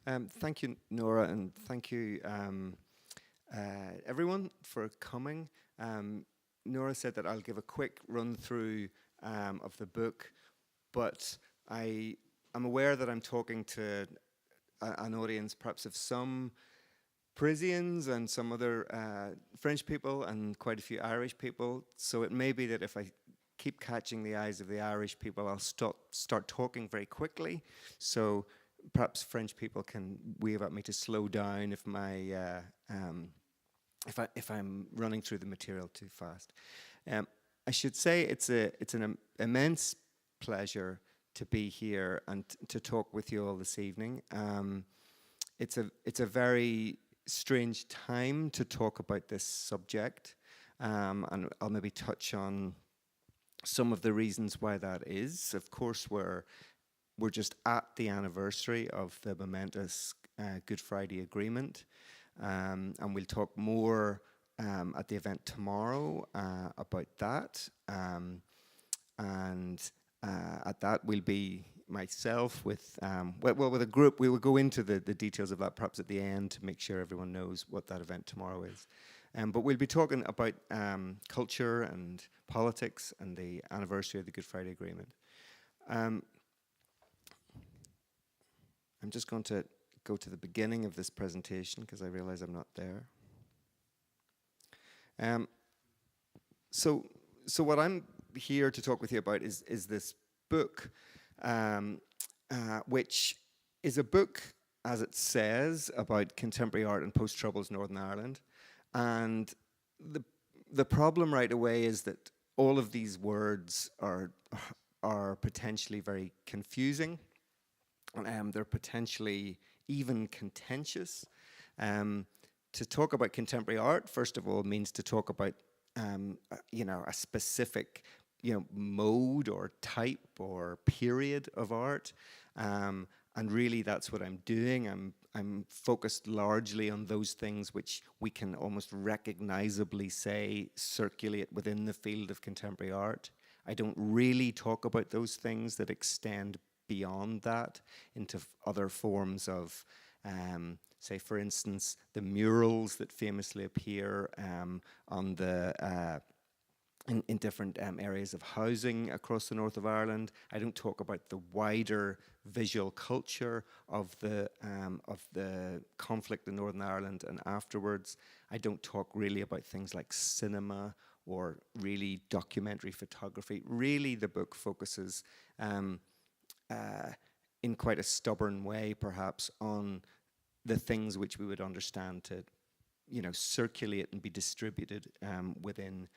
Thank you, Nora, and thank you, everyone, for coming. Nora said that I'll give a quick run through of the book, but I'm aware that I'm talking to an audience perhaps of some Parisians and some other French people and quite a few Irish people. So it may be that if I keep catching the eyes of the Irish people, I'll start talking very quickly. So perhaps French people can wave at me to slow down if my if I'm running through the material too fast. I should say it's an immense pleasure to be here and to talk with you all this evening. It's a very strange time to talk about this subject, and I'll maybe touch on some of the reasons why that is. Of course, we're just at the anniversary of the momentous Good Friday Agreement, and we'll talk more at the event tomorrow about that. And at that, we'll be myself with with a group. We will go into the details of that perhaps at the end to make sure everyone knows what that event tomorrow is. But we'll be talking about culture and politics and the anniversary of the Good Friday Agreement. I'm just going to go to the beginning of this presentation because I realize I'm not there. So what I'm here to talk with you about is this book, which is a book, as it says, about contemporary art in post-Troubles Northern Ireland. And the problem right away is that all of these words are potentially very confusing. They're potentially even contentious. To talk about contemporary art, first of all, means to talk about a specific mode or type or period of art, and really that's what I'm doing. I'm focused largely on those things which we can almost recognizably say circulate within the field of contemporary art. I don't really talk about those things that extend beyond that into other forms of, say, for instance, the murals that famously appear on the in different areas of housing across the north of Ireland. I don't talk about the wider visual culture of the conflict in Northern Ireland and afterwards. I don't talk really about things like cinema or really documentary photography. Really, the book focuses in quite a stubborn way, perhaps, on the things which we would understand to, circulate and be distributed within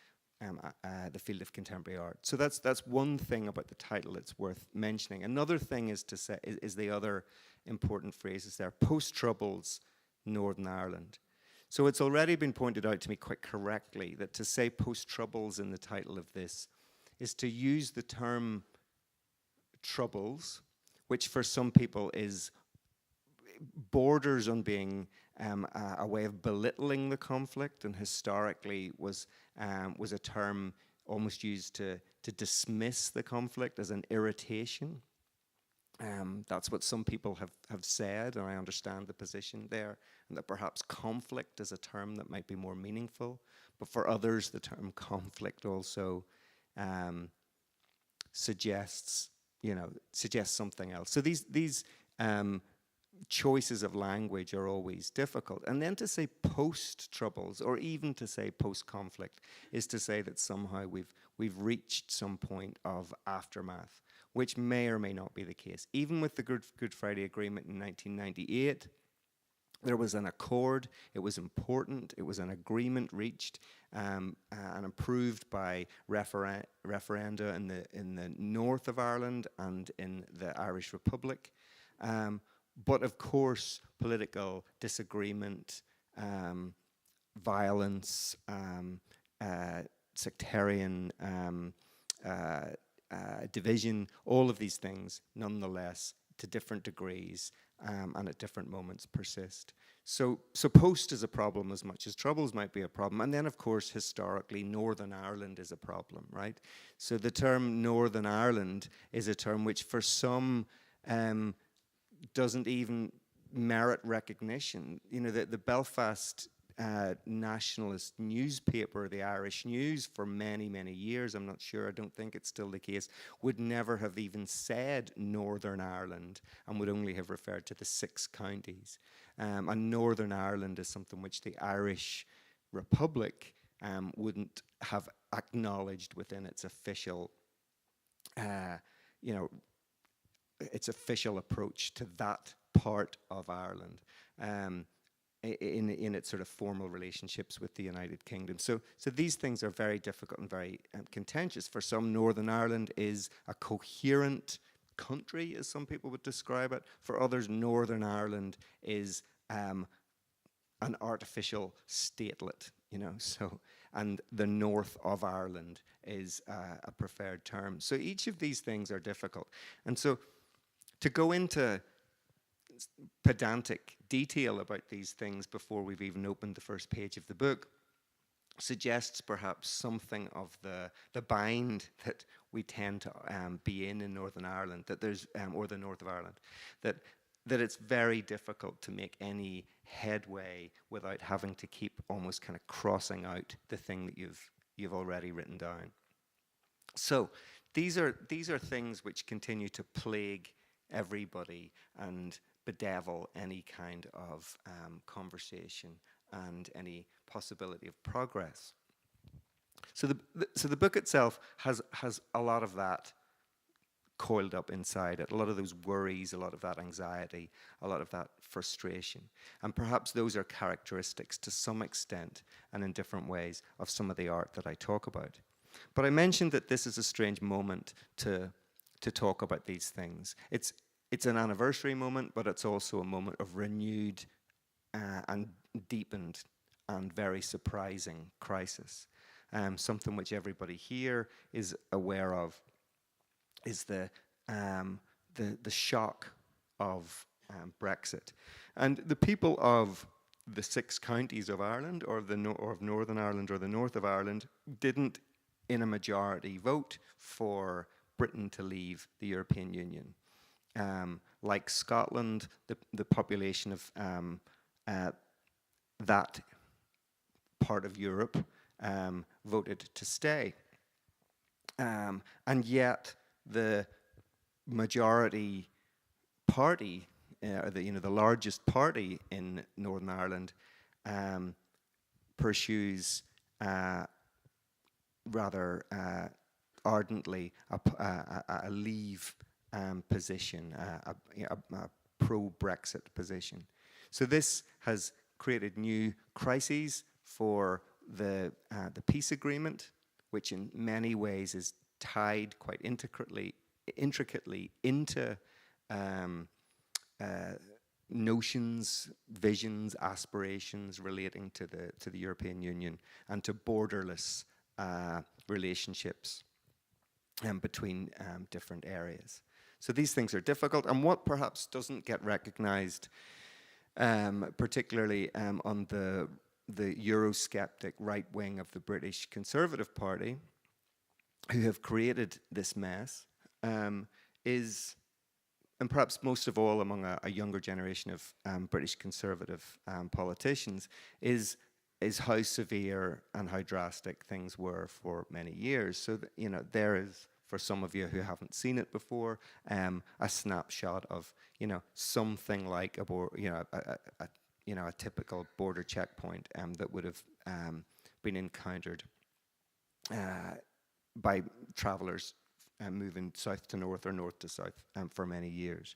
the field of contemporary art. So that's one thing about the title that's worth mentioning. Another thing is to say is the other important phrases there: post-Troubles Northern Ireland. So it's already been pointed out to me quite correctly that to say post-Troubles in the title of this is to use the term Troubles, which for some people is borders on being a way of belittling the conflict, and historically was a term almost used to dismiss the conflict as an irritation. That's what some people have said, and I understand the position there, and that perhaps conflict is a term that might be more meaningful, but for others the term conflict also suggests something else. So these choices of language are always difficult. And then to say post-Troubles, or even to say post-conflict, is to say that somehow we've reached some point of aftermath, which may or may not be the case. Even with the Good Friday Agreement in 1998, there was an accord. It was important. It was an agreement reached and approved by referenda in the north of Ireland and in the Irish Republic. But of course, political disagreement, violence, sectarian division, all of these things, nonetheless, to different degrees and at different moments persist. So post is a problem as much as Troubles might be a problem. And then, of course, historically, Northern Ireland is a problem, right? So the term Northern Ireland is a term which for some doesn't even merit recognition. You know, the Belfast nationalist newspaper, the Irish News, for many, many years, I'm not sure, I don't think it's still the case, would never have even said Northern Ireland and would only have referred to the 6 counties. And Northern Ireland is something which the Irish Republic wouldn't have acknowledged within its official, its official approach to that part of Ireland. In its sort of formal relationships with the United Kingdom. So these things are very difficult and very contentious. For some, Northern Ireland is a coherent country, as some people would describe it. For others, Northern Ireland is an artificial statelet, you know. So, and the north of Ireland is a preferred term. So each of these things are difficult. And so to go into pedantic detail about these things before we've even opened the first page of the book suggests perhaps something of the bind that we tend to be in Northern Ireland, that there's or the north of Ireland, that it's very difficult to make any headway without having to keep almost kind of crossing out the thing that you've already written down. So these are things which continue to plague everybody and bedevil any kind of conversation and any possibility of progress. So the book itself has a lot of that coiled up inside it, a lot of those worries, a lot of that anxiety, a lot of that frustration. And perhaps those are characteristics to some extent and in different ways of some of the art that I talk about. But I mentioned that this is a strange moment to talk about these things. It's an anniversary moment, but it's also a moment of renewed and deepened and very surprising crisis. Something which everybody here is aware of is the shock of Brexit. And the people of the 6 counties of Ireland, or of Northern Ireland or the north of Ireland, didn't in a majority vote for Britain to leave the European Union. Like Scotland, the population of that part of Europe voted to stay. And yet the majority party, the largest party in Northern Ireland, pursues rather ardently a leave position, a pro-Brexit position. So this has created new crises for the peace agreement, which in many ways is tied quite intricately into notions, visions, aspirations relating to the European Union and to borderless relationships between different areas. So these things are difficult, and what perhaps doesn't get recognized, particularly on the Eurosceptic right wing of the British Conservative Party, who have created this mess, is, and perhaps most of all among a younger generation of British Conservative politicians, is how severe and how drastic things were for many years. So there is, for some of you who haven't seen it before, a snapshot of something like a typical border checkpoint that would have been encountered by travellers moving south to north or north to south for many years.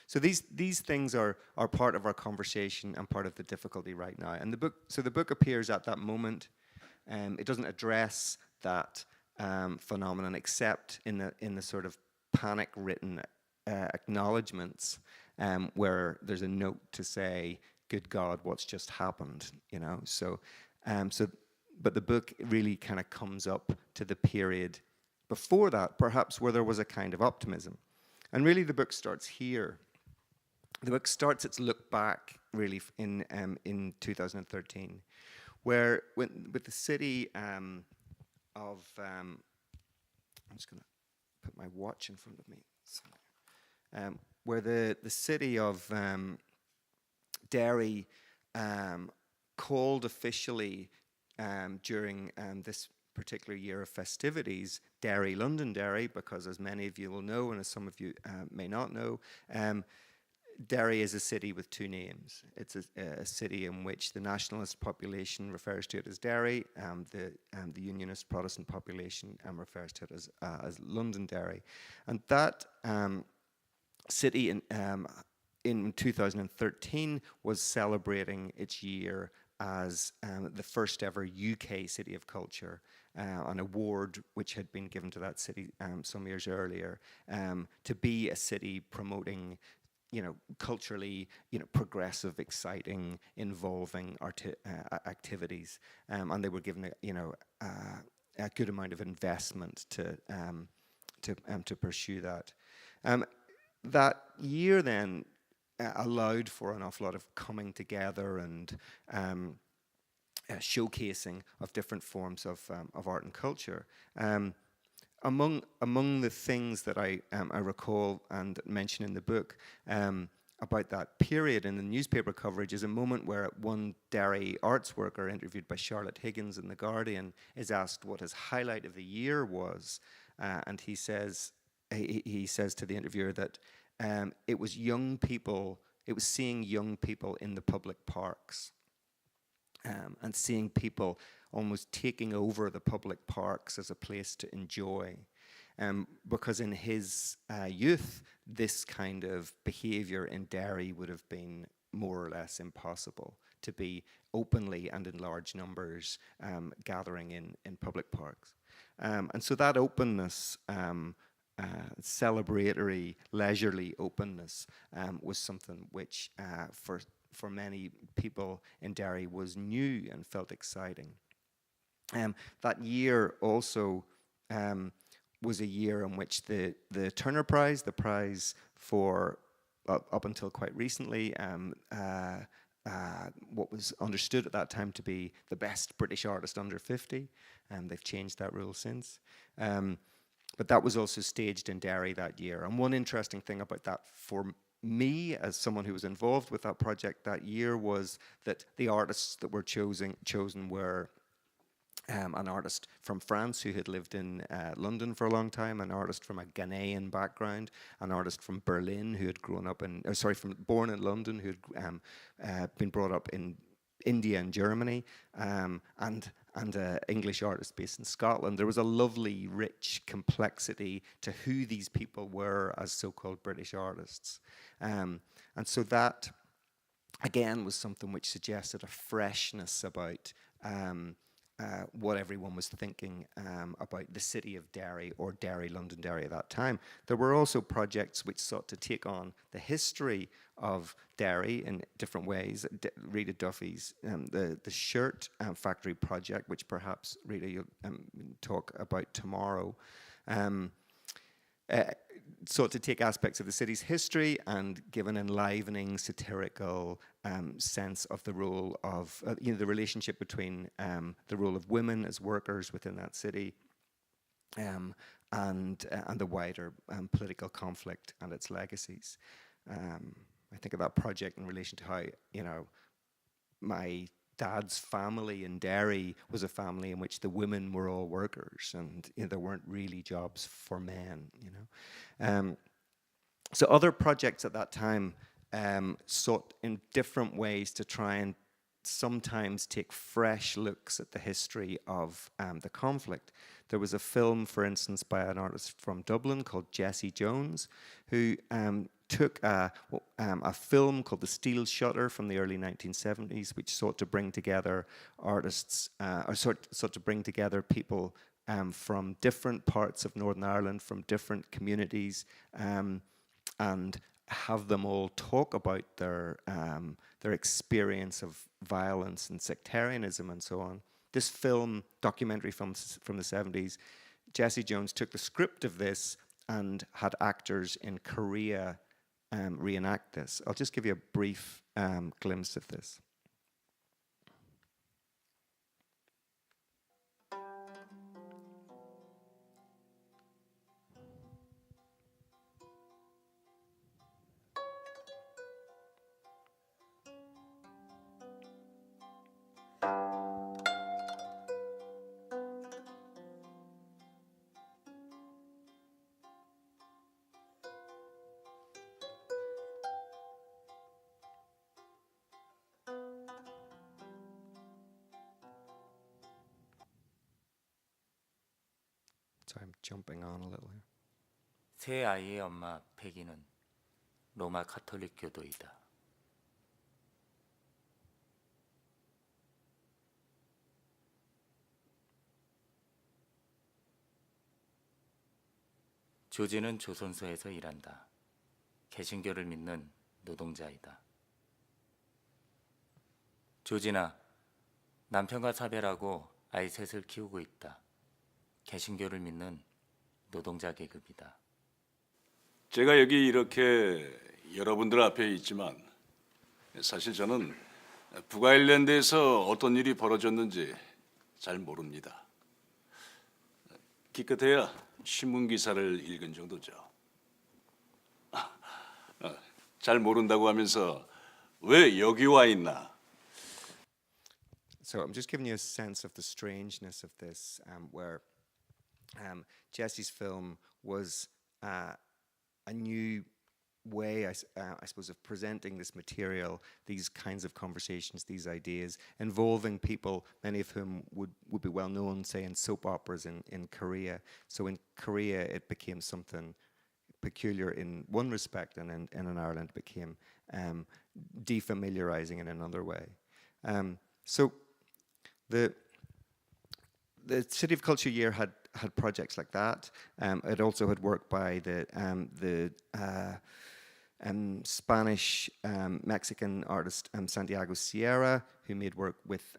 So these things are part of our conversation and part of the difficulty right now. And the book appears at that moment. It doesn't address that phenomenon except in the sort of panic-written acknowledgements where there's a note to say, "Good God, what's just happened?" But the book really kind of comes up to the period before that, perhaps, where there was a kind of optimism. And really the book starts here. The book starts its look back, really, in 2013, where with the city I'm just going to put my watch in front of me. Where the city of Derry called officially during this particular year of festivities Derry Londonderry, because as many of you will know, and as some of you may not know, Derry is a city with two names. It's a city in which the nationalist population refers to it as Derry, the Unionist Protestant population refers to it as Londonderry. And that city in 2013 was celebrating its year as the first ever UK City of Culture, an award which had been given to that city some years earlier, to be a city promoting, culturally, progressive, exciting, involving activities, and they were given, a good amount of investment to pursue that. That year then allowed for an awful lot of coming together and showcasing of different forms of art and culture. Among the things that I recall and mention in the book about that period in the newspaper coverage is a moment where one Derry arts worker interviewed by Charlotte Higgins in The Guardian is asked what his highlight of the year was, and he says to the interviewer that it was young people. It was seeing young people in the public parks, and seeing people almost taking over the public parks as a place to enjoy. Because in his youth, this kind of behaviour in Derry would have been more or less impossible, to be openly and in large numbers gathering in public parks. And so that openness, celebratory, leisurely openness, was something which for many people in Derry was new and felt exciting. That year also was a year in which the Turner Prize, the prize for up until quite recently, what was understood at that time to be the best British artist under 50, and they've changed that rule since. But that was also staged in Derry that year. And one interesting thing about that for me, as someone who was involved with that project that year, was that the artists that were chosen were an artist from France who had lived in London for a long time, an artist from a Ghanaian background, an artist from Berlin who had born in London, who had been brought up in India and Germany, and an English artist based in Scotland. There was a lovely, rich complexity to who these people were as so-called British artists. And so that, again, was something which suggested a freshness about what everyone was thinking about the city of Derry, or Derry, Londonderry at that time. There were also projects which sought to take on the history of Derry in different ways. Rita Duffy's the shirt factory project, which perhaps Rita you'll talk about tomorrow, sought to take aspects of the city's history and give an enlivening, satirical sense of the role of, the relationship between the role of women as workers within that city, and the wider political conflict and its legacies. I think of that project in relation to how, my dad's family in Derry was a family in which the women were all workers, and there weren't really jobs for men. So other projects at that time sought in different ways to try and sometimes take fresh looks at the history of the conflict. There was a film, for instance, by an artist from Dublin called Jessie Jones, who took a film called The Steel Shutter from the early 1970s, which sought to bring together artists, sought to bring together people from different parts of Northern Ireland, from different communities, and have them all talk about their experience of violence and sectarianism and so on. This film, documentary from the 70s, Jessie Jones took the script of this and had actors in Korea reenact this. I'll just give you a brief glimpse of this. So I'm jumping on a little here. 세 아이의 엄마 패기는 로마 가톨릭 교도이다. 조지는 조선소에서 일한다. 개신교를 믿는 노동자이다. 조지나, 남편과 사별하고 아이 셋을 키우고 있다. 개신교를 믿는 노동자 계급이다. 제가 여기 이렇게 여러분들 앞에 있지만 사실 저는 북아일랜드에서 어떤 일이 벌어졌는지 잘 모릅니다. 기껏해야 신문 기사를 읽은 정도죠. 잘 모른다고 하면서 왜 여기 와 있나? So I'm just giving you a sense of the strangeness of this, where Jesse's film was a new way, I suppose, of presenting this material, these kinds of conversations, these ideas, involving people, many of whom would be well known, say, in soap operas in Korea. So in Korea, it became something peculiar in one respect, and in Ireland it became defamiliarizing in another way. So the City of Culture Year had projects like that. It also had work by the Spanish Mexican artist Santiago Sierra, who made work with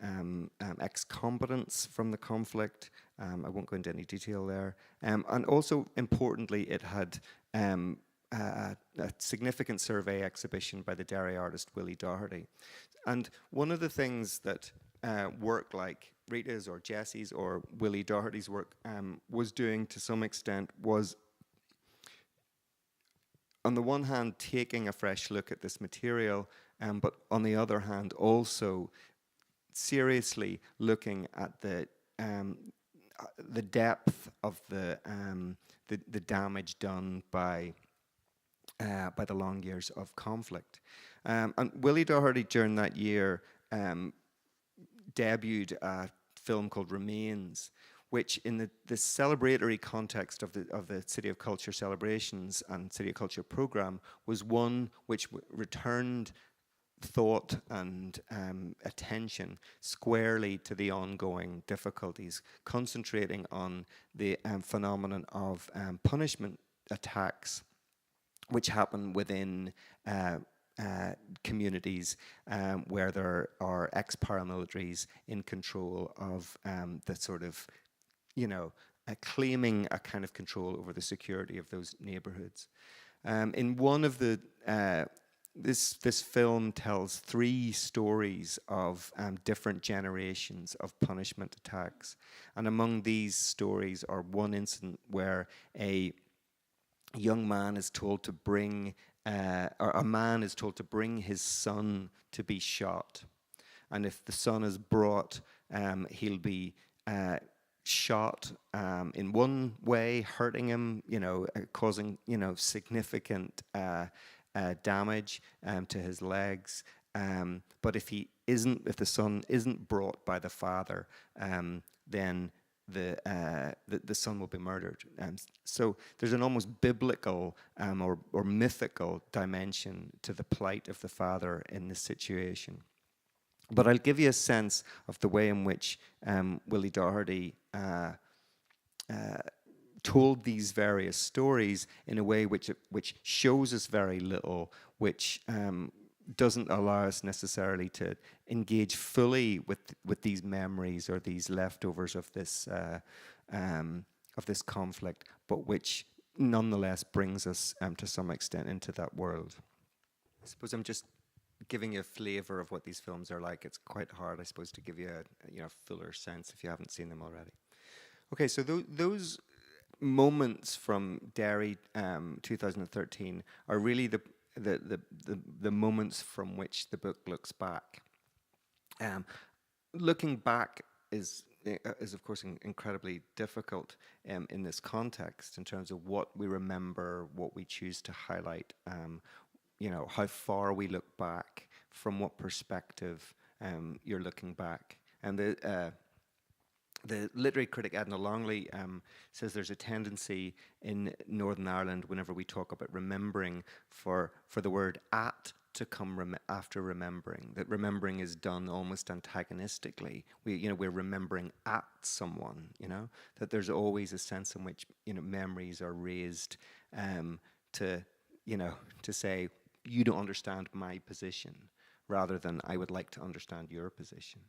ex-combatants from the conflict. I won't go into any detail there. And also, importantly, it had a significant survey exhibition by the Derry artist Willie Doherty. And one of the things that work like Rita's or Jesse's or Willie Doherty's work was doing to some extent was, on the one hand, taking a fresh look at this material, but on the other hand, also seriously looking at the depth of the damage done by the long years of conflict. And Willie Doherty during that year debuted a film called Remains, which in the celebratory context of the City of Culture celebrations and City of Culture programme was one which returned thought and attention squarely to the ongoing difficulties, concentrating on the phenomenon of punishment attacks which happen within communities where there are ex-paramilitaries in control of the sort of, claiming a kind of control over the security of those neighborhoods. In one of the, this film tells 3 stories of different generations of punishment attacks. And among these stories are one incident where a young man is told to bring or a man is told to bring his son to be shot. And if the son is brought, he'll be shot in one way, hurting him, causing, significant damage to his legs. But if the son isn't brought by the father, then the son will be murdered. So there's an almost biblical or mythical dimension to the plight of the father in this situation. But I'll give you a sense of the way in which Willie Doherty told these various stories in a way which shows us very little, which doesn't allow us necessarily to engage fully with these memories or these leftovers of this conflict, but which nonetheless brings us to some extent into that world. I suppose I'm just giving you a flavor of what these films are like. It's quite hard, I suppose, to give you a fuller sense if you haven't seen them already. Okay, so those moments from Derry 2013 are really the moments from which the book looks back. Looking back is of course incredibly difficult in this context in terms of what we remember, what we choose to highlight, how far we look back, from what perspective you're looking back. And The literary critic Edna Longley says there's a tendency in Northern Ireland, whenever we talk about remembering, for the word at to come after remembering. That remembering is done almost antagonistically. We're remembering at someone. That there's always a sense in which memories are raised to say you don't understand my position, rather than I would like to understand your position.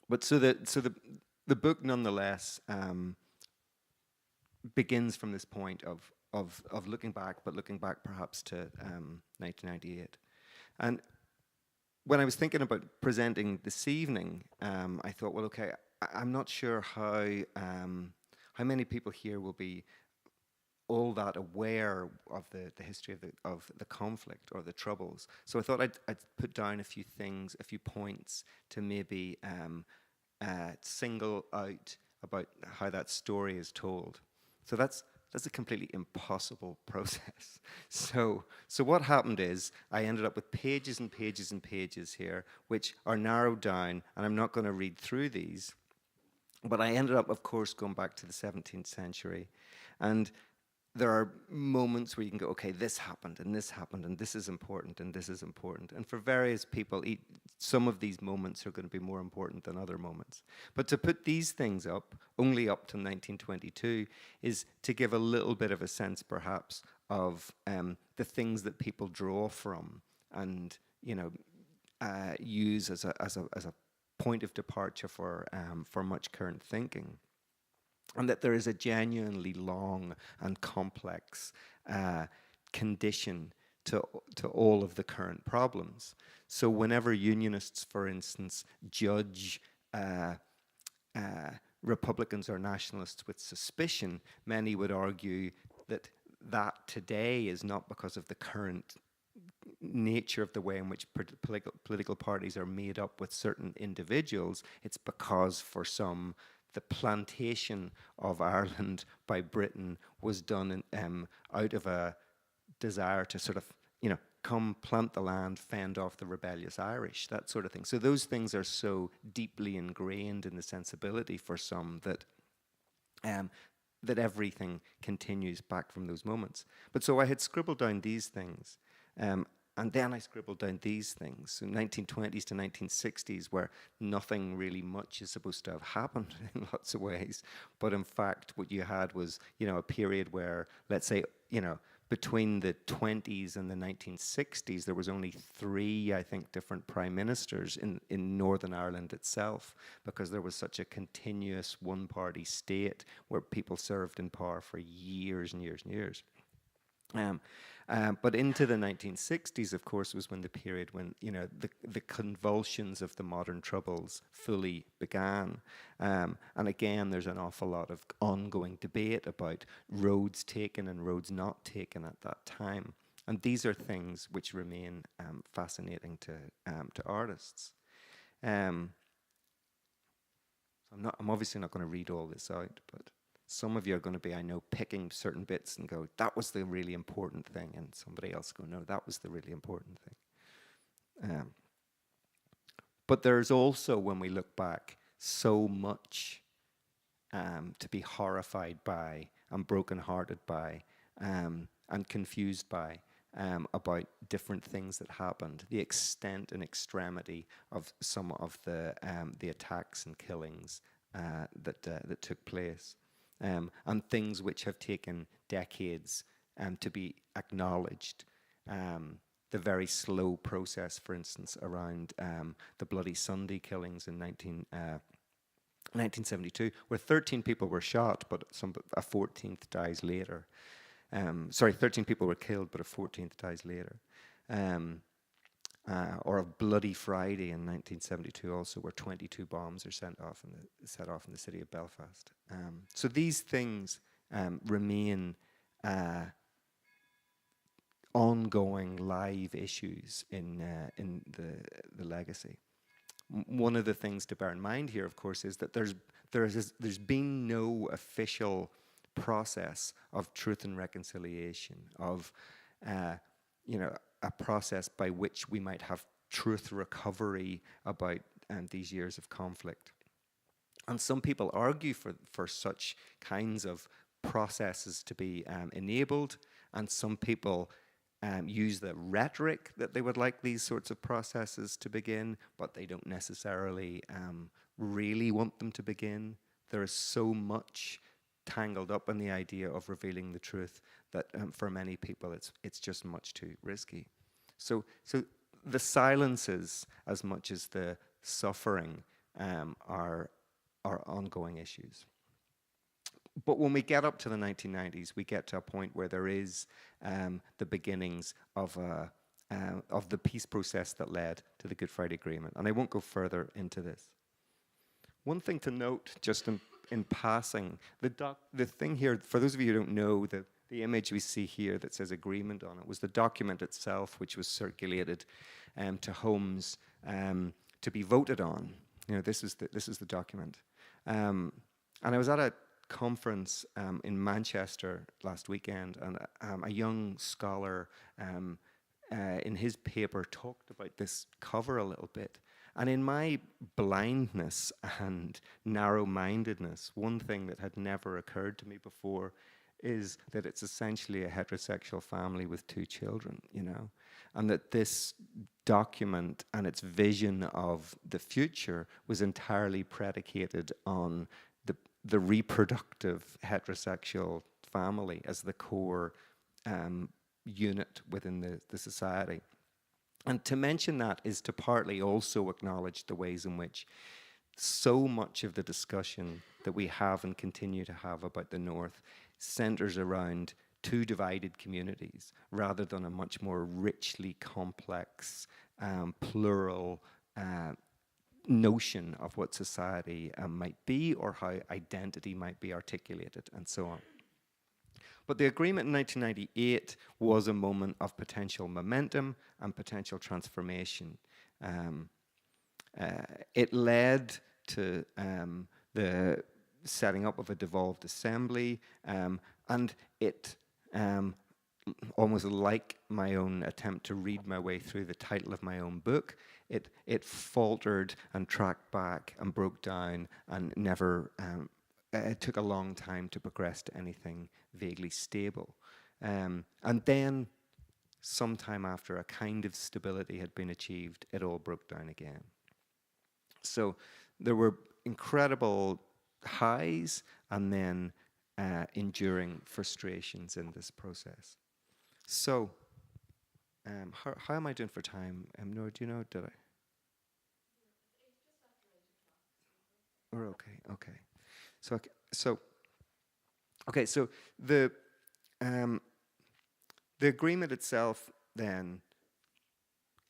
But so the book nonetheless begins from this point of looking back, but looking back perhaps to 1998. And when I was thinking about presenting this evening, I thought, well, okay, I'm not sure how many people here will be all that aware of the history of the conflict or the Troubles. So I thought I'd put down a few things, a few points to maybe single out about how that story is told. So that's a completely impossible process. So what happened is I ended up with pages and pages and pages here, which are narrowed down, and I'm not going to read through these. But I ended up, of course, going back to the 17th century. And there are moments where you can go, okay, this happened, and this happened, and this is important, and this is important. And for various people, some of these moments are going to be more important than other moments. But to put these things up, only up to 1922, is to give a little bit of a sense, perhaps, of the things that people draw from and use as a point of departure for much current thinking. And that there is a genuinely long and complex condition to all of the current problems. So whenever unionists, for instance, judge Republicans or nationalists with suspicion, many would argue that today is not because of the current nature of the way in which political parties are made up with certain individuals. It's because for some, the plantation of Ireland by Britain was done out of a desire to sort of, come plant the land, fend off the rebellious Irish, that sort of thing. So those things are so deeply ingrained in the sensibility for some that that everything continues back from those moments. But so I had scribbled down these things. And then I scribbled down these things, so 1920s to 1960s, where nothing really much is supposed to have happened in lots of ways. But in fact, what you had was, a period where, let's say, between the 20s and the 1960s, there was only 3, I think, different prime ministers in Northern Ireland itself, because there was such a continuous one-party state where people served in power for years and years and years. But into the 1960s, of course, was when the period when the convulsions of the modern Troubles fully began. And again, there's an awful lot of ongoing debate about roads taken and roads not taken at that time. And these are things which remain fascinating to artists. I'm obviously not going to read all this out, but some of you are going to be, I know, picking certain bits and go, that was the really important thing. And somebody else go, no, that was the really important thing. But there's also, when we look back, so much to be horrified by and brokenhearted by and confused by about different things that happened, the extent and extremity of some of the attacks and killings that took place. And things which have taken decades to be acknowledged. The very slow process, for instance, around the Bloody Sunday killings in 1972, where 13 people were shot, but a 14th dies later. 13 people were killed, but a 14th dies later. Or a Bloody Friday in 1972 also, where 22 bombs are set off in the city of Belfast. So these things remain ongoing live issues in the legacy. One of the things to bear in mind here, of course, is that there's been no official process of truth and reconciliation, of a process by which we might have truth recovery about these years of conflict. And some people argue for such kinds of processes to be enabled, and some people use the rhetoric that they would like these sorts of processes to begin, but they don't necessarily really want them to begin. There is so much tangled up in the idea of revealing the truth that for many people it's just much too risky. So the silences, as much as the suffering, are ongoing issues. But when we get up to the 1990s, we get to a point where there is the beginnings of the peace process that led to the Good Friday Agreement. And I won't go further into this. One thing to note, just in passing, the thing here, for those of you who don't know, the image we see here that says agreement on it was the document itself, which was circulated to homes to be voted on. You know, this is the document. And I was at a conference in Manchester last weekend, and a young scholar in his paper talked about this cover a little bit. And in my blindness and narrow-mindedness, one thing that had never occurred to me before is that it's essentially a heterosexual family with 2 children, you know, and that this document and its vision of the future was entirely predicated on the reproductive heterosexual family as the core unit within the society. And to mention that is to partly also acknowledge the ways in which so much of the discussion that we have and continue to have about the North centers around 2 divided communities rather than a much more richly complex, plural notion of what society might be or how identity might be articulated and so on. But the agreement in 1998 was a moment of potential momentum and potential transformation. It led to the setting up of a devolved assembly, and it, almost like my own attempt to read my way through the title of my own book, it faltered and tracked back and broke down and never, it took a long time to progress to anything vaguely stable. And then, sometime after a kind of stability had been achieved, it all broke down again. So there were incredible highs and then enduring frustrations in this process. So, how am I doing for time? Nora, do you know, did I? We're okay, okay. So the agreement itself then,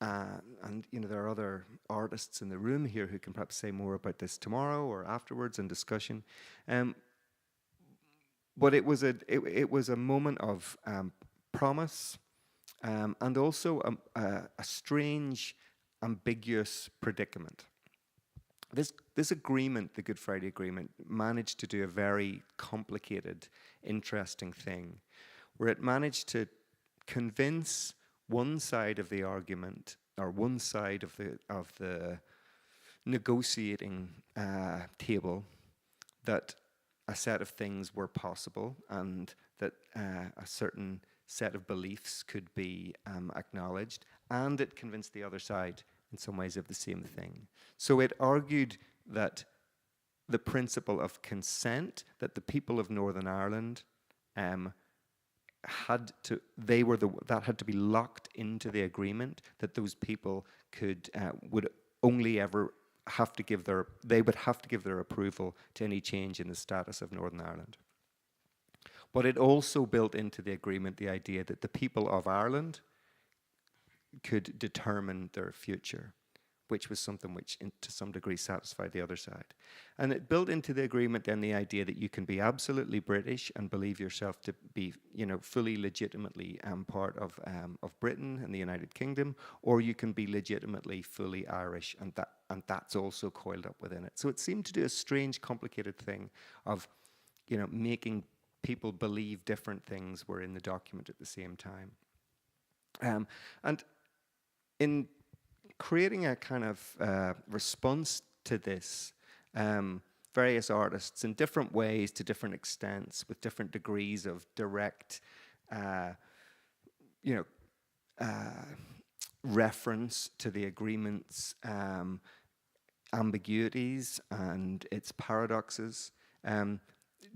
and you know, there are other artists in the room here who can perhaps say more about this tomorrow or afterwards in discussion. But it was a moment of promise and also a strange, ambiguous predicament. This agreement, the Good Friday Agreement, managed to do a very complicated, interesting thing, where it managed to convince one side of the argument, or one side of the negotiating table, that a set of things were possible and that a certain set of beliefs could be acknowledged, and it convinced the other side in some ways of the same thing. So it argued that the principle of consent, that the people of Northern Ireland had to be locked into the agreement, that those people would only ever have to give their approval to any change in the status of Northern Ireland. But it also built into the agreement the idea that the people of Ireland could determine their future, which was something which to some degree satisfied the other side. And it built into the agreement then the idea that you can be absolutely British and believe yourself to be, you know, fully legitimately part of Britain and the United Kingdom, or you can be legitimately fully Irish, and that's also coiled up within it. So it seemed to do a strange, complicated thing of, you know, making people believe different things were in the document at the same time. And in creating a kind of response to this, various artists in different ways to different extents with different degrees of direct, you know, reference to the agreement's ambiguities and its paradoxes.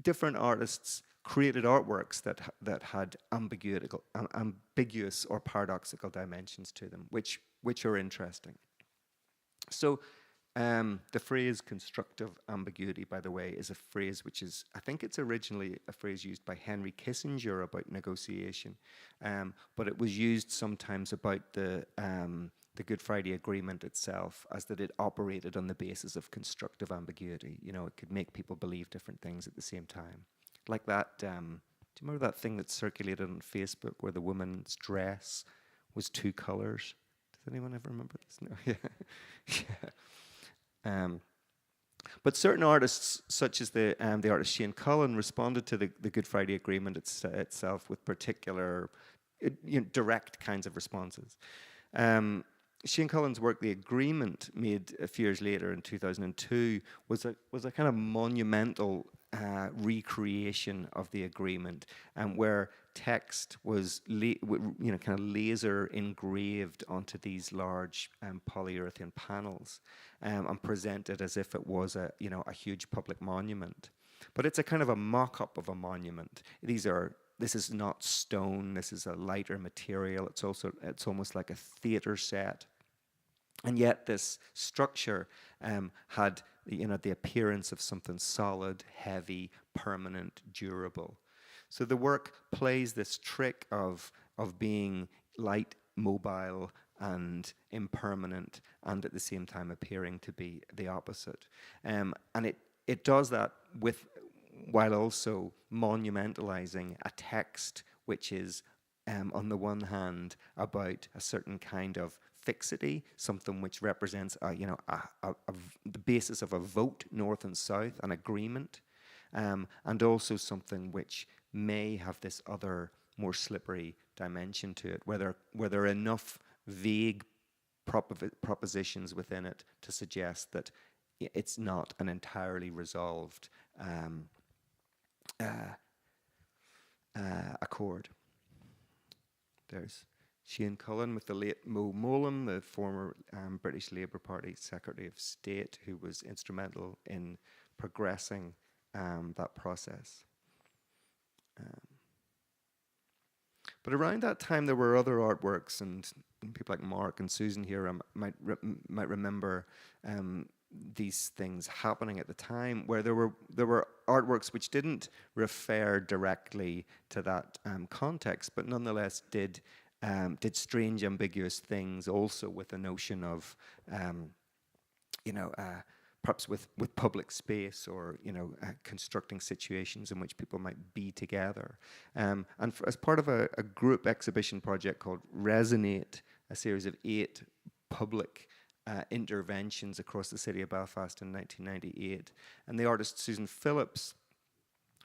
Different artists created artworks that had ambiguous or paradoxical dimensions to them, which are interesting. So the phrase constructive ambiguity, by the way, is a phrase which is, I think it's originally a phrase used by Henry Kissinger about negotiation, but it was used sometimes about the Good Friday Agreement itself, as that it operated on the basis of constructive ambiguity. You know, it could make people believe different things at the same time. Like that, do you remember that thing that circulated on Facebook where the woman's dress was 2 colors? Does anyone ever remember this? No, yeah. But certain artists, such as the artist Shane Cullen, responded to the Good Friday Agreement itself with particular, direct kinds of responses. Shane Cullen's work, The Agreement, made a few years later in 2002, was a kind of monumental recreation of the agreement, where text was kind of laser engraved onto these large polyurethane panels and presented as if it was a huge public monument. But it's a kind of a mock-up of a monument. This is not stone. This is a lighter material. It's almost like a theater set. And yet this structure had the appearance of something solid, heavy, permanent, durable. So the work plays this trick of being light, mobile, and impermanent, and at the same time appearing to be the opposite. And it does that while also monumentalizing a text which is, on the one hand, about a certain kind of fixity, something which represents the basis of a vote, north and south, an agreement, and also something which may have this other, more slippery dimension to it, where there are enough vague propositions within it to suggest that it's not an entirely resolved accord. There's Shane Cullen with the late Mo Mowlam, the former British Labour Party Secretary of State, who was instrumental in progressing that process. But around that time, there were other artworks, and people like Mark and Susan here might remember these things happening at the time, where there were artworks which didn't refer directly to that context, but nonetheless did strange, ambiguous things, also with the notion of, perhaps with public space, or constructing situations in which people might be together. As part of a group exhibition project called Resonate, a series of 8 public interventions across the city of Belfast in 1998, and the artist Susan Phillips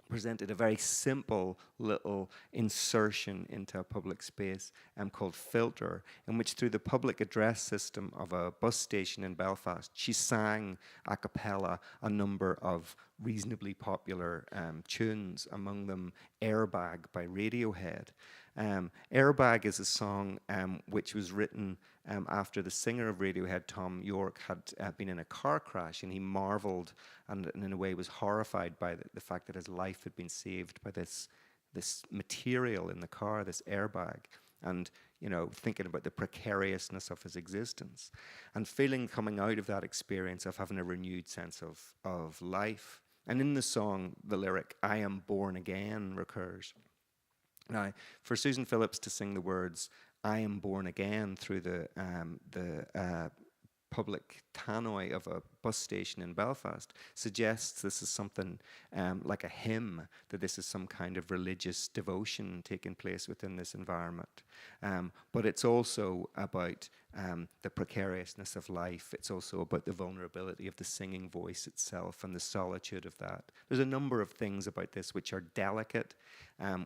presented a very simple little insertion into a public space called Filter, in which, through the public address system of a bus station in Belfast, she sang a cappella a number of reasonably popular tunes, among them Airbag by Radiohead. Airbag is a song which was written after the singer of Radiohead, Tom York, had been in a car crash, and he marveled and in a way was horrified by the fact that his life had been saved by this material in the car, this airbag, and thinking about the precariousness of his existence, and feeling, coming out of that experience, of having a renewed sense of life. And in the song, the lyric, "I am born again," recurs. Now, for Susan Phillips to sing the words, "I am born again," through the public tannoy of a bus station in Belfast suggests this is something like a hymn, that this is some kind of religious devotion taking place within this environment. But it's also about the precariousness of life. It's also about the vulnerability of the singing voice itself and the solitude of that. There's a number of things about this which are delicate,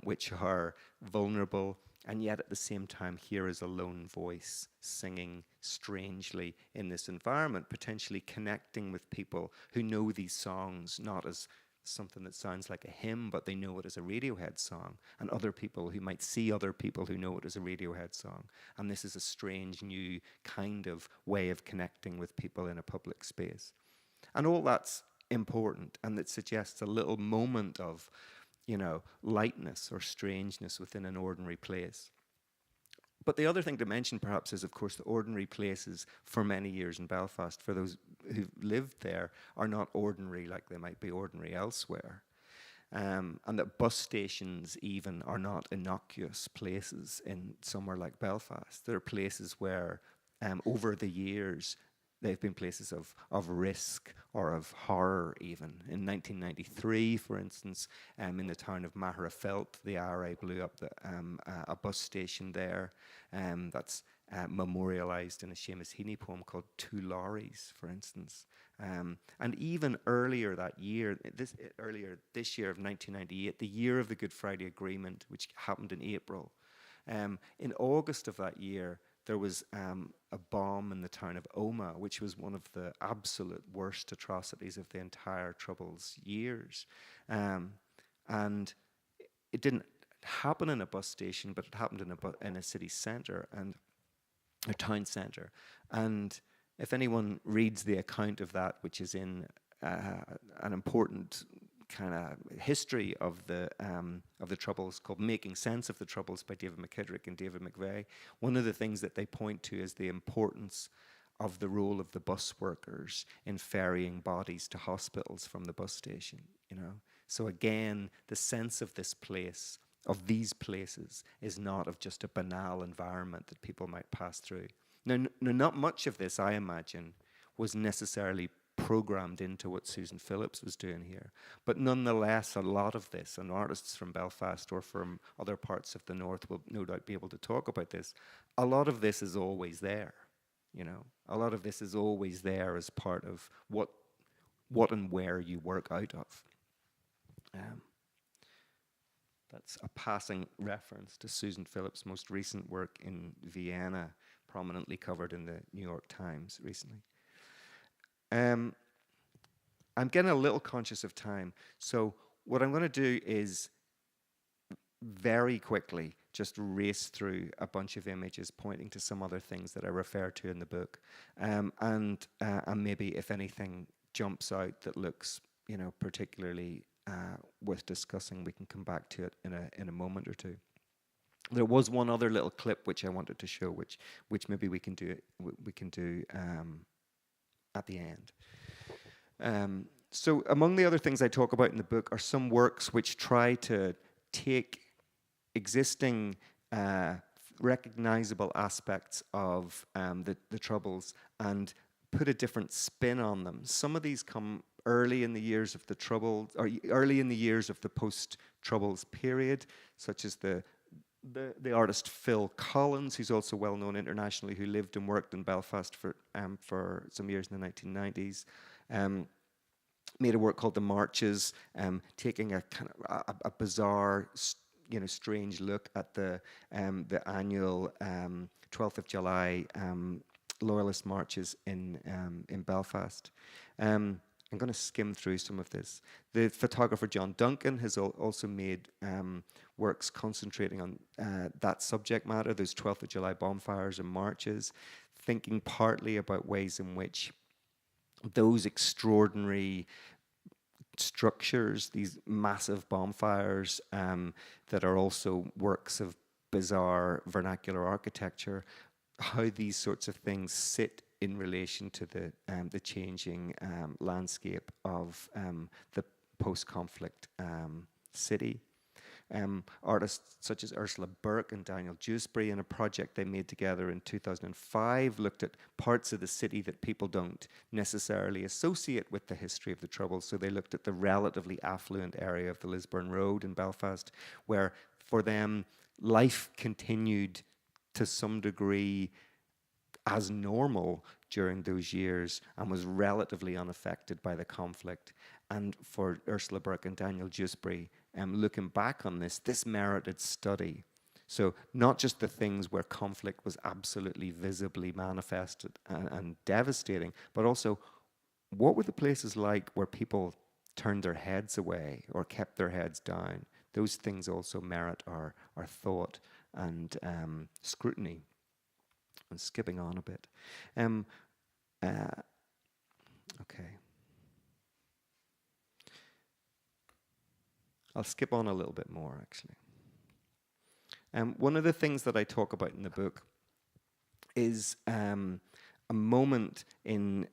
which are vulnerable, and yet at the same time here is a lone voice singing strangely in this environment, potentially connecting with people who know these songs not as something that sounds like a hymn, but they know it as a Radiohead song, and other people who might see other people who know it as a Radiohead song. And this is a strange new kind of way of connecting with people in a public space. And all that's important, and it suggests a little moment of, you know, lightness or strangeness within an ordinary place. But the other thing to mention perhaps is, of course, the ordinary places for many years in Belfast, for those who've lived there, are not ordinary like they might be ordinary elsewhere. And that bus stations even are not innocuous places in somewhere like Belfast. They're places where over the years they've been places of risk or of horror even. In 1993, for instance, in the town of Maherafelt, the IRA blew up a bus station there. That's memorialised in a Seamus Heaney poem called Two Lorries, for instance. And even earlier that year, earlier this year of 1998, the year of the Good Friday Agreement, which happened in April, in August of that year, there was a bomb in the town of Omagh, which was one of the absolute worst atrocities of the entire Troubles years. And it didn't happen in a bus station, but it happened in a city centre and a town centre. And if anyone reads the account of that, which is in an important kind of history of the Troubles called Making Sense of the Troubles by David McKittrick and David McVeigh, one of the things that they point to is the importance of the role of the bus workers in ferrying bodies to hospitals from the bus station, you know. So again, the sense of this place, of these places, is not of just a banal environment that people might pass through. Now, not much of this, I imagine, was necessarily programmed into what Susan Phillips was doing here. But nonetheless, a lot of this, and artists from Belfast or from other parts of the north will no doubt be able to talk about this, a lot of this is always there, you know. A lot of this is always there as part of what and where you work out of. That's a passing reference to Susan Phillips' most recent work in Vienna, prominently covered in the New York Times recently. I'm getting a little conscious of time, so what I'm going to do is very quickly just race through a bunch of images pointing to some other things that I refer to in the book, and maybe if anything jumps out that looks, you know, particularly worth discussing, we can come back to it in a moment or two. There was one other little clip which I wanted to show, which maybe we can do at the end. So among the other things I talk about in the book are some works which try to take existing recognizable aspects of the Troubles and put a different spin on them. Some of these come early in the years of the Troubles, or early in the years of the post-Troubles period, such as the artist Phil Collins, who's also well known internationally, who lived and worked in Belfast for some years in the 1990s, made a work called The Marches, taking a kind of a bizarre, you know, strange look at the annual 12th of July Loyalist marches in Belfast. I'm going to skim through some of this. The photographer John Duncan has also made works concentrating on that subject matter, those 12th of July bonfires and marches, thinking partly about ways in which those extraordinary structures, these massive bonfires that are also works of bizarre vernacular architecture, how these sorts of things sit in relation to the changing landscape of the post-conflict city. Artists such as Ursula Burke and Daniel Dewsbury, in a project they made together in 2005, looked at parts of the city that people don't necessarily associate with the history of the Troubles. So they looked at the relatively affluent area of the Lisburn Road in Belfast, where for them life continued to some degree as normal during those years and was relatively unaffected by the conflict. And for Ursula Burke and Daniel Dewsbury, looking back on this merited study. So not just the things where conflict was absolutely visibly manifested and devastating, but also what were the places like where people turned their heads away or kept their heads down? Those things also merit our thought and scrutiny. I'm skipping on a bit. Okay. I'll skip on a little bit more, actually. One of the things that I talk about in the book is a moment in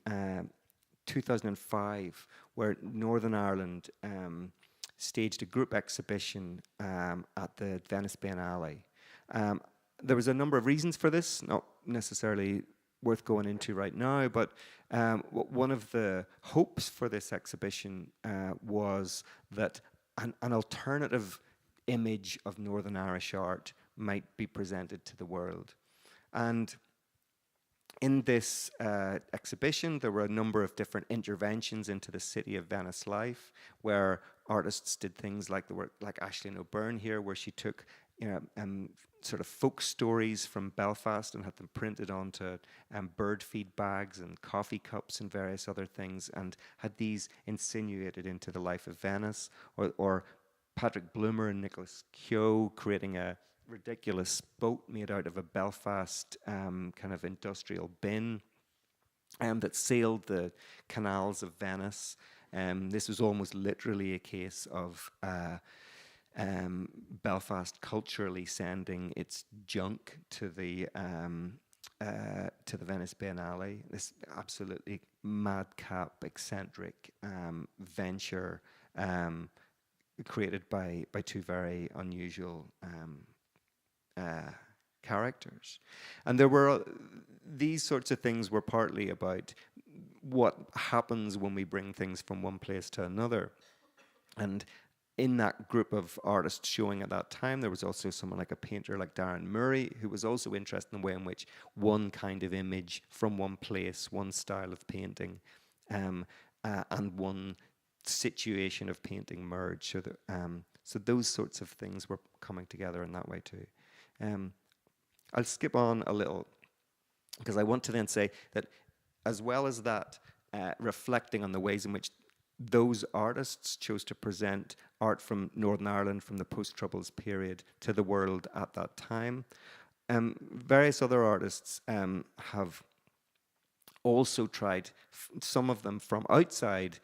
2005 where Northern Ireland staged a group exhibition at the Venice Biennale. There was a number of reasons for this, not necessarily worth going into right now, but one of the hopes for this exhibition was that an alternative image of Northern Irish art might be presented to the world. And in this exhibition, there were a number of different interventions into the city of Venice life, where artists did things like the work like Aisling O'Byrne here, where she took sort of folk stories from Belfast and had them printed onto bird feed bags and coffee cups and various other things, and had these insinuated into the life of Venice, or Patrick Bloomer and Nicholas Keogh creating a ridiculous boat made out of a Belfast kind of industrial bin that sailed the canals of Venice. This was almost literally a case of Belfast culturally sending its junk to the Venice Biennale. This absolutely madcap, eccentric venture created by two very unusual characters. And there were these sorts of things were partly about what happens when we bring things from one place to another. And in that group of artists showing at that time, there was also someone like a painter like Darren Murray, who was also interested in the way in which one kind of image from one place, one style of painting, and one situation of painting merged. So that so those sorts of things were coming together in that way too. I'll skip on a little because I want to then say that as well as that, reflecting on the ways in which those artists chose to present art from Northern Ireland from the post-Troubles period to the world at that time, various other artists have also tried, some of them from outside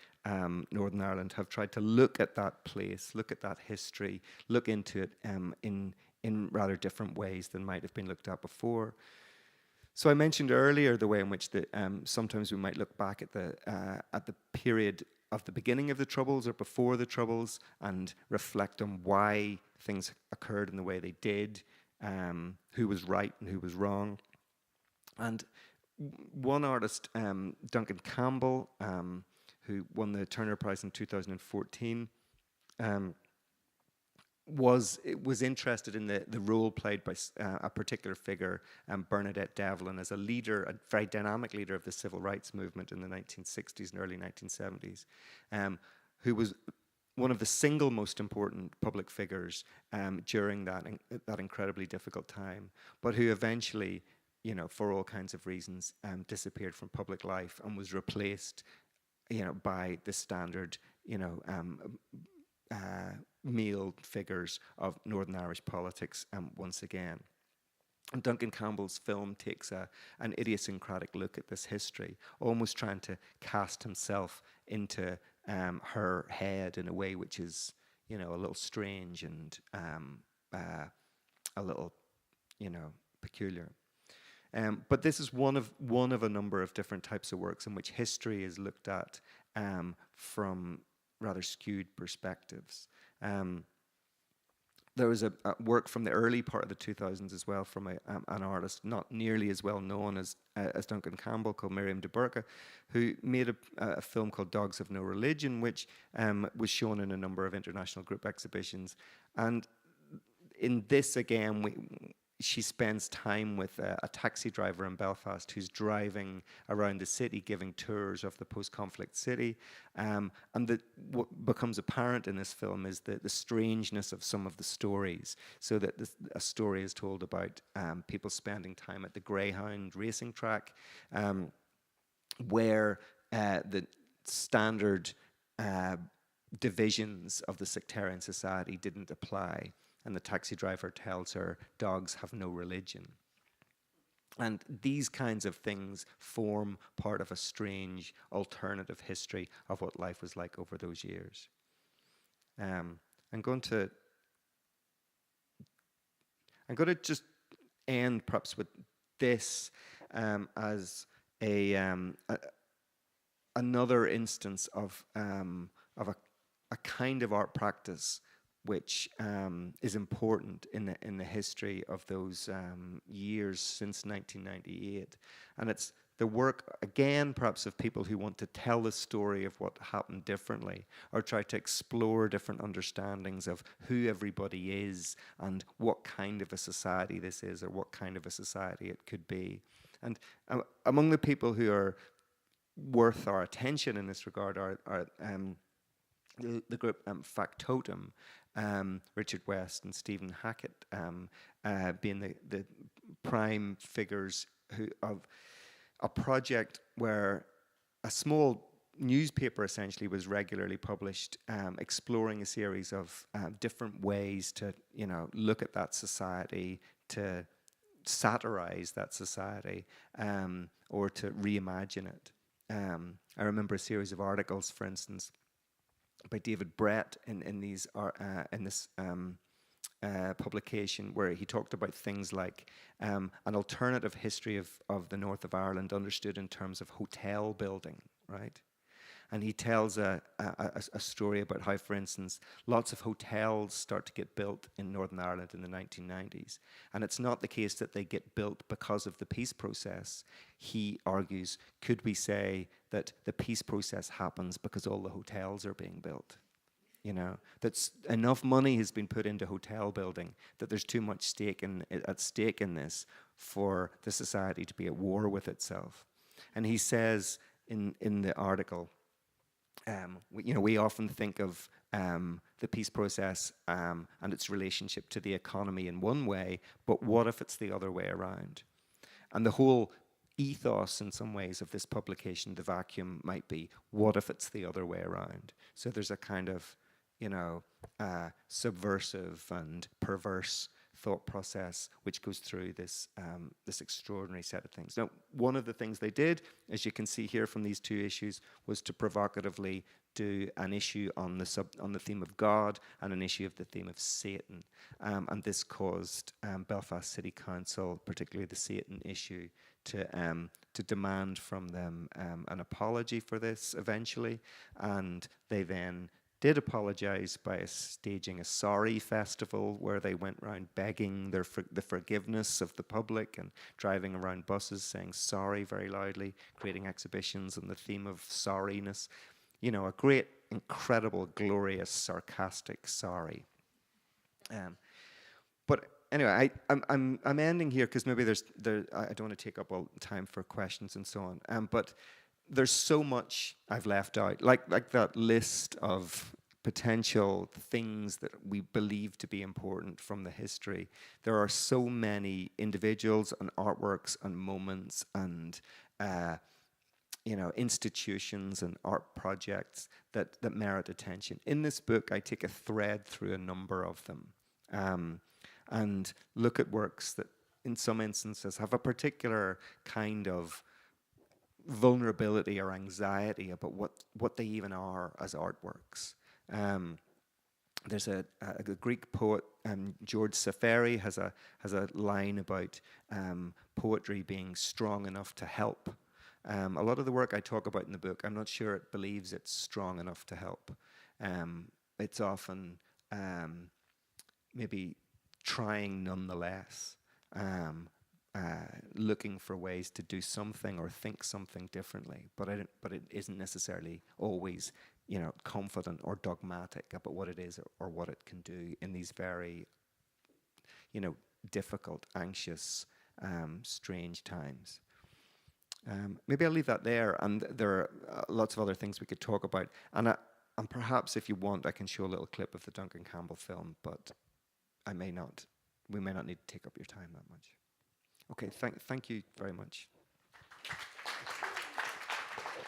Northern Ireland, have tried to look at that place, look at that history, look into it in rather different ways than might have been looked at before. So I mentioned earlier the way in which sometimes we might look back at the period of the beginning of the Troubles or before the Troubles and reflect on why things occurred in the way they did, who was right and who was wrong. And one artist, Duncan Campbell, who won the Turner Prize in 2014, was interested in the role played by a particular figure, Bernadette Devlin, as a leader, a very dynamic leader of the civil rights movement in the 1960s and early 1970s, who was one of the single most important public figures during that incredibly difficult time, but who eventually, for all kinds of reasons, disappeared from public life and was replaced, by the standard, male figures of Northern Irish politics once again. And Duncan Campbell's film takes an idiosyncratic look at this history, almost trying to cast himself into her head in a way which is, a little strange and a little, peculiar. But this is one of a number of different types of works in which history is looked at from rather skewed perspectives. There was a work from the early part of the 2000s as well from an artist not nearly as well known as Duncan Campbell, called Miriam de Burka, who made a film called Dogs Have No Religion, which was shown in a number of international group exhibitions. And in this, again, she spends time with a taxi driver in Belfast who's driving around the city, giving tours of the post-conflict city. And what becomes apparent in this film is the strangeness of some of the stories. So that a story is told about people spending time at the Greyhound racing track, where the standard divisions of the sectarian society didn't apply. And the taxi driver tells her, dogs have no religion. And these kinds of things form part of a strange alternative history of what life was like over those years. I'm going to just end perhaps with this as another instance of a kind of art practice which is important in the history of those years since 1998. And it's the work, again, perhaps of people who want to tell the story of what happened differently, or try to explore different understandings of who everybody is and what kind of a society this is, or what kind of a society it could be. And among the people who are worth our attention in this regard are the group Factotum, Richard West and Stephen Hackett being the prime figures of a project where a small newspaper essentially was regularly published, exploring a series of different ways to, look at that society, to satirize that society, or to reimagine it. I remember a series of articles, for instance, by David Brett in this publication, where he talked about things like an alternative history of the north of Ireland understood in terms of hotel building, right? And he tells a story about how, for instance, lots of hotels start to get built in Northern Ireland in the 1990s. And it's not the case that they get built because of the peace process. He argues, could we say that the peace process happens because all the hotels are being built? That enough money has been put into hotel building, that there's too much at stake in this for the society to be at war with itself. And he says in the article, we often think of the peace process and its relationship to the economy in one way, but what if it's the other way around? And the whole ethos in some ways of this publication, The Vacuum, might be, what if it's the other way around? So there's a kind of, subversive and perverse thought process which goes through this extraordinary set of things. Now, one of the things they did, as you can see here from these two issues, was to provocatively do an issue on the theme of God and an issue of the theme of Satan. And this caused Belfast City Council, particularly the Satan issue, to demand from them an apology for this eventually. And they then did apologize by staging a sorry festival where they went around begging the forgiveness of the public and driving around buses saying sorry very loudly, creating exhibitions on the theme of sorriness. A great, incredible, glorious, sarcastic sorry. But anyway, I'm ending here because maybe I don't want to take up all the time for questions and so on. But there's so much I've left out, like that list of potential things that we believe to be important from the history. There are so many individuals and artworks and moments and institutions and art projects that merit attention. In this book, I take a thread through a number of them and look at works that in some instances have a particular kind of vulnerability or anxiety about what they even are as artworks. There's a Greek poet, George Safari, has a line about poetry being strong enough to help. A lot of the work I talk about in the book, I'm not sure it believes it's strong enough to help. It's often maybe trying nonetheless, looking for ways to do something or think something differently, but it isn't necessarily always, confident or dogmatic about what it is or what it can do in these very, difficult, anxious, strange times. Maybe I'll leave that there, and there are lots of other things we could talk about. And perhaps, if you want, I can show a little clip of the Duncan Campbell film, but we may not need to take up your time that much. Okay, thank you very much.